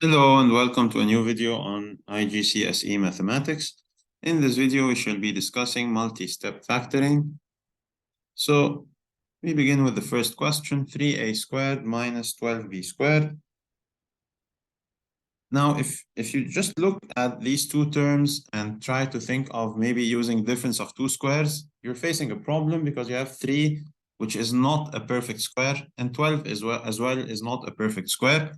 Hello and welcome to a new video on IGCSE Mathematics. In this video, we shall be discussing multi-step factoring. So we begin with the first question, 3a squared minus 12b squared. Now, if you just look at these two terms and try to think of maybe using difference of two squares, you're facing a problem because you have 3, which is not a perfect square, and 12 as well is not a perfect square.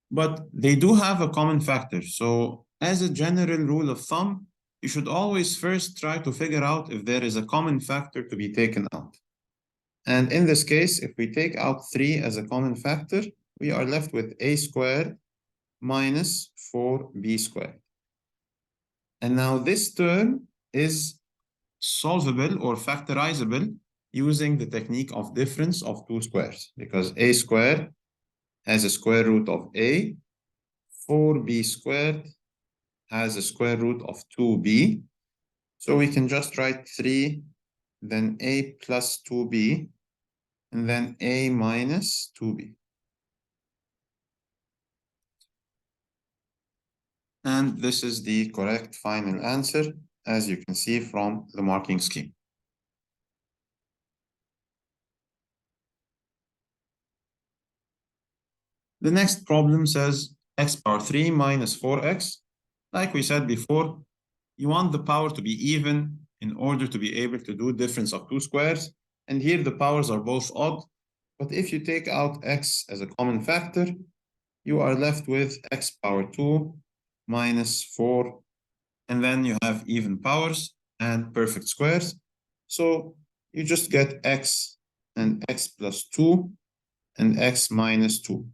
But they do have a common factor. So as a general rule of thumb, you should always first try to figure out if there is a common factor to be taken out. And in this case, if we take out 3 as a common factor, we are left with a squared minus 4b squared. And now this term is solvable or factorizable using the technique of difference of two squares, because a squared has a square root of a, 4b squared has a square root of 2b. So we can just write 3, then a plus 2b, and then a minus 2b. And this is the correct final answer, as you can see from the marking scheme. The next problem says x power 3 minus 4x. Like we said before, you want the power to be even in order to be able to do difference of two squares. And here the powers are both odd. But if you take out x as a common factor, you are left with x power 2 minus 4. And then you have even powers and perfect squares. So you just get x and x plus 2 and x minus 2.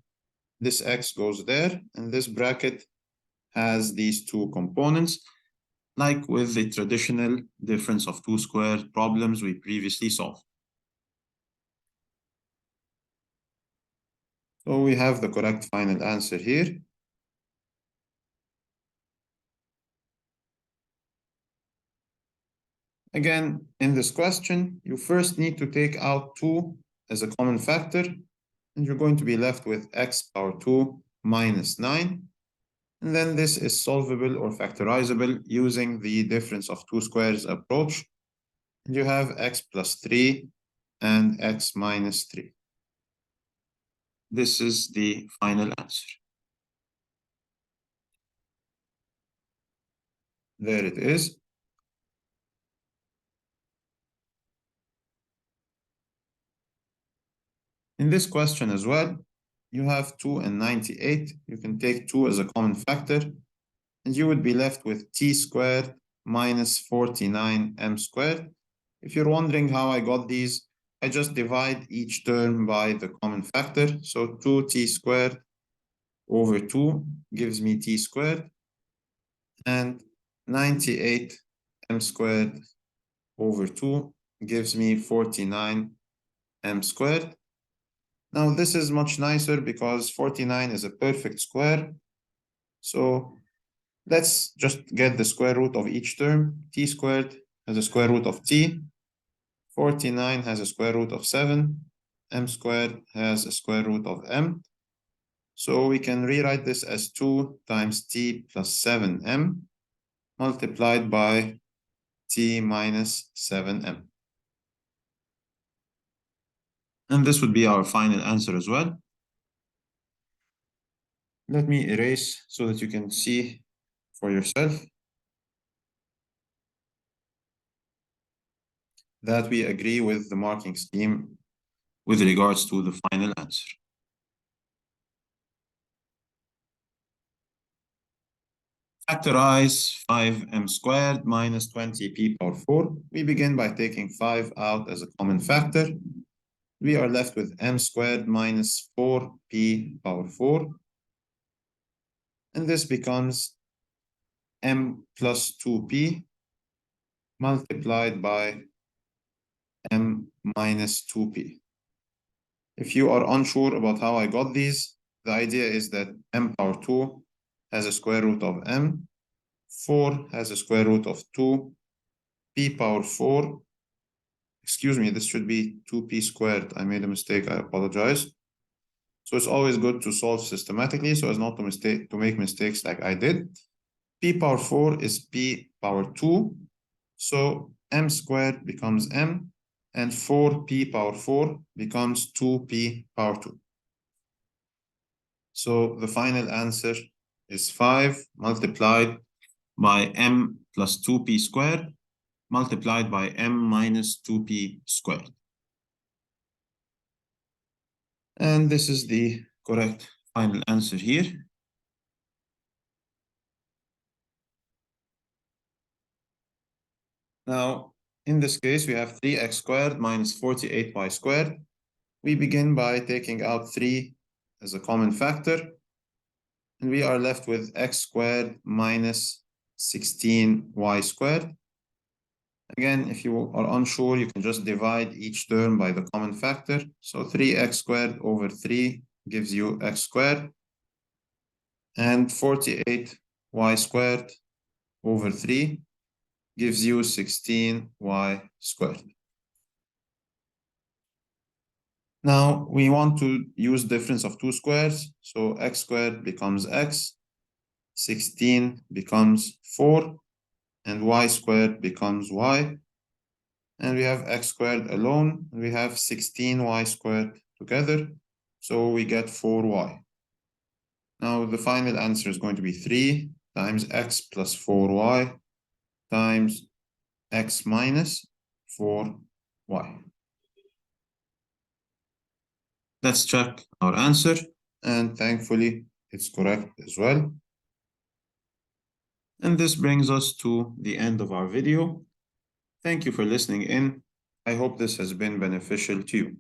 This x goes there, and this bracket has these two components, like with the traditional difference of two squared problems we previously solved. So we have the correct final answer here. Again, in this question, you first need to take out 2 as a common factor, and you're going to be left with x power 2 minus 9. And then this is solvable or factorizable using the difference of two squares approach. And you have x plus 3 and x minus 3. This is the final answer. There it is. In this question as well, you have 2 and 98. You can take 2 as a common factor, and you would be left with t squared minus 49m squared. If you're wondering how I got these, I just divide each term by the common factor. So 2t squared over 2 gives me t squared, and 98m squared over 2 gives me 49m squared. Now this is much nicer because 49 is a perfect square. So let's just get the square root of each term. T squared has a square root of t. 49 has a square root of 7. M squared has a square root of m. So we can rewrite this as 2 times t plus 7m multiplied by t minus 7m. And this would be our final answer as well. Let me erase so that you can see for yourself that we agree with the marking scheme with regards to the final answer. Factorize 5m squared minus 20p power 4. We begin by taking 5 out as a common factor. We are left with m squared minus 4p power 4. And this becomes m plus 2p multiplied by m minus 2p. If you are unsure about how I got these, the idea is that m power 2 has a square root of m, 4 has a square root of 2, p power 4, excuse me, this should be 2p squared. I made a mistake, I apologize. So it's always good to solve systematically so as not to make mistakes like I did. P power 4 is P power 2. So M squared becomes M, and 4P power 4 becomes 2P power 2. So the final answer is 5 multiplied by M plus 2P squared multiplied by M minus 2P squared. And this is the correct final answer here. Now, in this case, we have 3x squared minus 48y squared. We begin by taking out 3 as a common factor, and we are left with x squared minus 16y squared. Again, if you are unsure, you can just divide each term by the common factor. So 3x squared over 3 gives you x squared, and 48y squared over 3 gives you 16y squared. Now we want to use difference of two squares. So x squared becomes x, 16 becomes 4, and y squared becomes y. And we have x squared alone, and we have 16y squared together. So we get 4y. Now the final answer is going to be 3 times x plus 4y times x minus 4y. Let's check our answer, and thankfully it's correct as well. And this brings us to the end of our video. Thank you for listening in. I hope this has been beneficial to you.